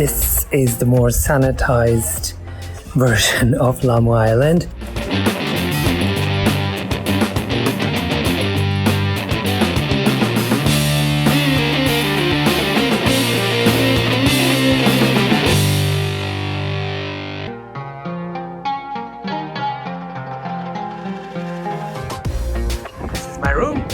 This is the more sanitized version of Lamu Island. This is my room.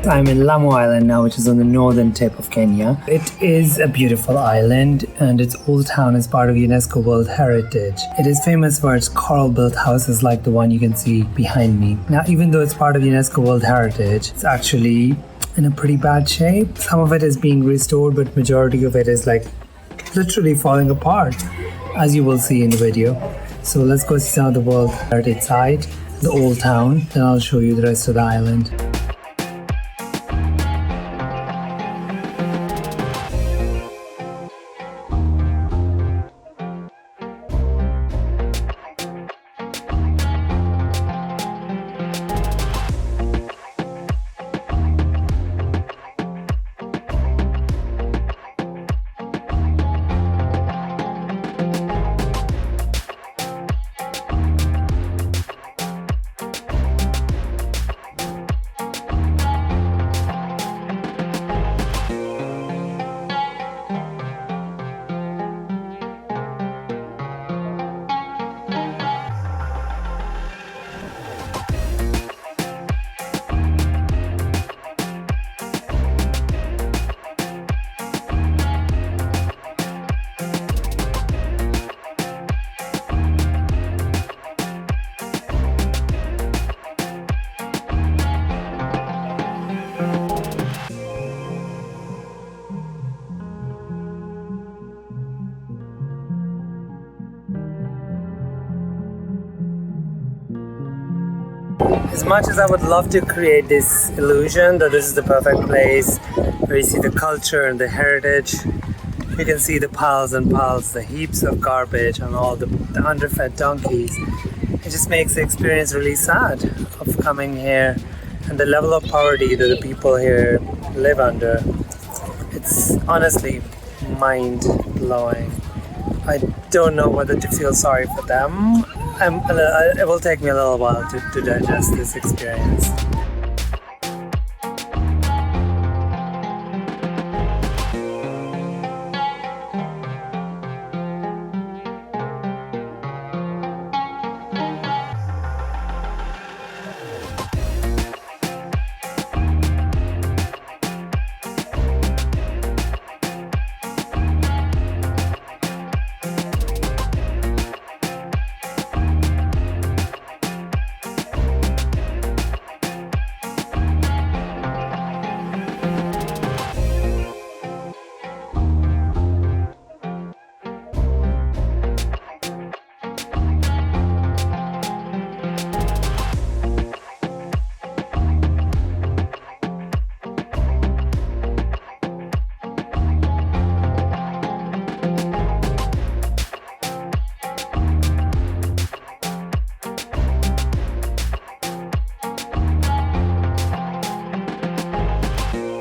I'm in Lamu Island now, which is on the northern tip of Kenya. It is a beautiful island and its old town is part of UNESCO World Heritage. It is famous for its coral-built houses like the one you can see behind me. Now, even though it's part of UNESCO World Heritage, it's actually in a pretty bad shape. Some of it is being restored, but majority of it is like literally falling apart, as you will see in the video. So let's go see some of the World Heritage site, the old town, then I'll show you the rest of the island. As much as I would love to create this illusion that this is the perfect place where you see the culture and the heritage, you can see the piles and piles, the heaps of garbage and all the underfed donkeys. It just makes the experience really sad of coming here and the level of poverty that the people here live under. It's honestly mind-blowing. I don't know whether to feel sorry for them. It will take me a little while to digest this experience.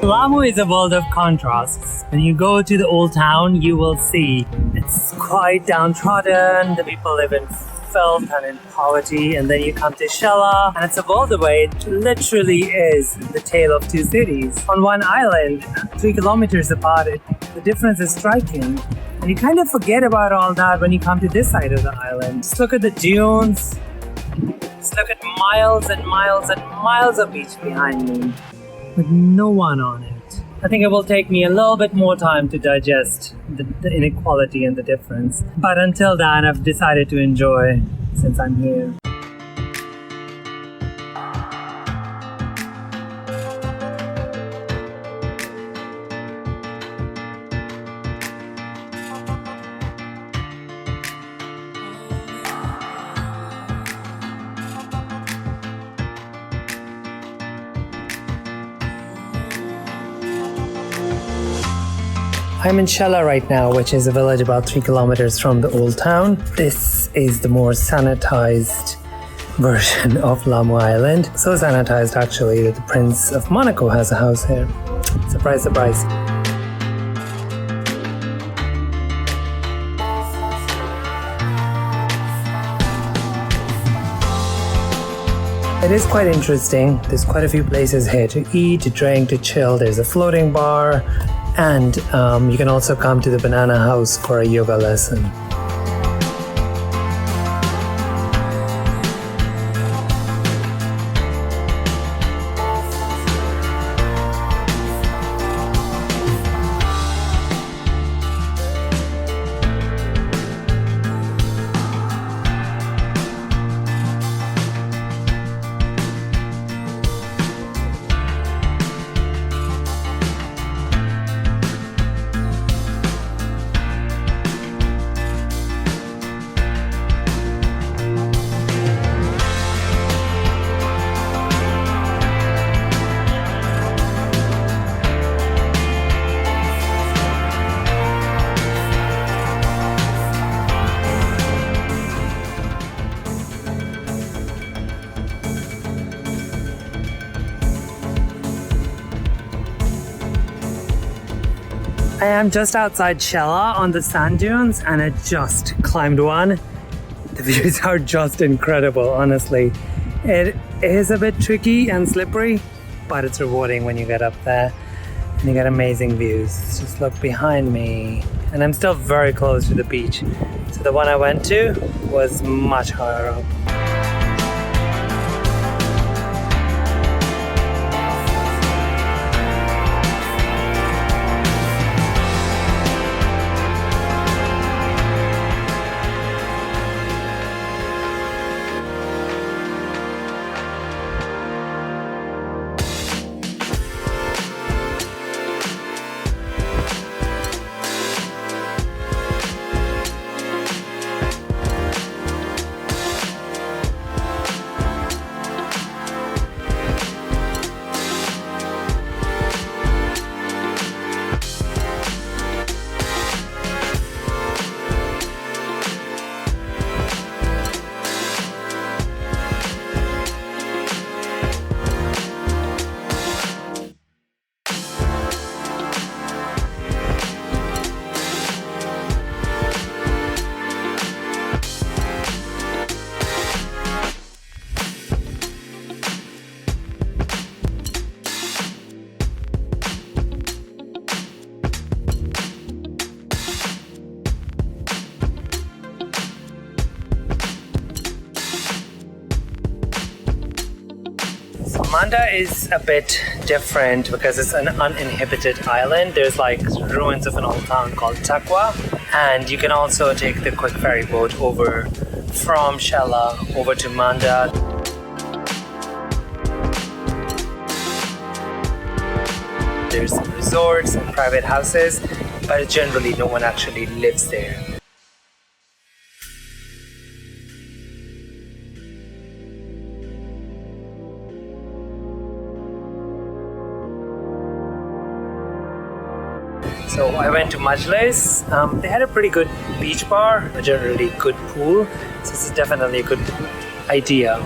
Lamu is a world of contrasts. When you go to the old town, you will see it's quite downtrodden, the people live in filth and in poverty, and then you come to Shella, and it's a world away. It literally is the tale of two cities. On one island, 3 kilometers apart, the difference is striking. And you kind of forget about all that when you come to this side of the island. Just look at the dunes. Just look at miles and miles and miles of beach behind me. with no one on it. I think it will take me a little bit more time to digest the inequality and the difference. But until then, I've decided to enjoy since I'm here. I'm in Shella right now, which is a village about 3 kilometers from the old town. This is the more sanitized version of Lamu Island. So sanitized actually that the Prince of Monaco has a house here. Surprise, surprise. It is quite interesting. There's quite a few places here to eat, to drink, to chill. There's a floating bar. And you can also come to the Banana House for a yoga lesson. I am just outside Shella on the sand dunes and I just climbed one. The views are just incredible, honestly. It is a bit tricky and slippery, but it's rewarding when you get up there and you get amazing views. Just look behind me. And I'm still very close to the beach. So the one I went to was much higher up. Manda is a bit different because it's an uninhabited island. There's like ruins of an old town called Takwa, and you can also take the quick ferry boat over from Shella over to Manda. There's some resorts and private houses, but generally no one actually lives there. So I went to Majlis. They had a pretty good beach bar, a generally good pool. So this is definitely a good idea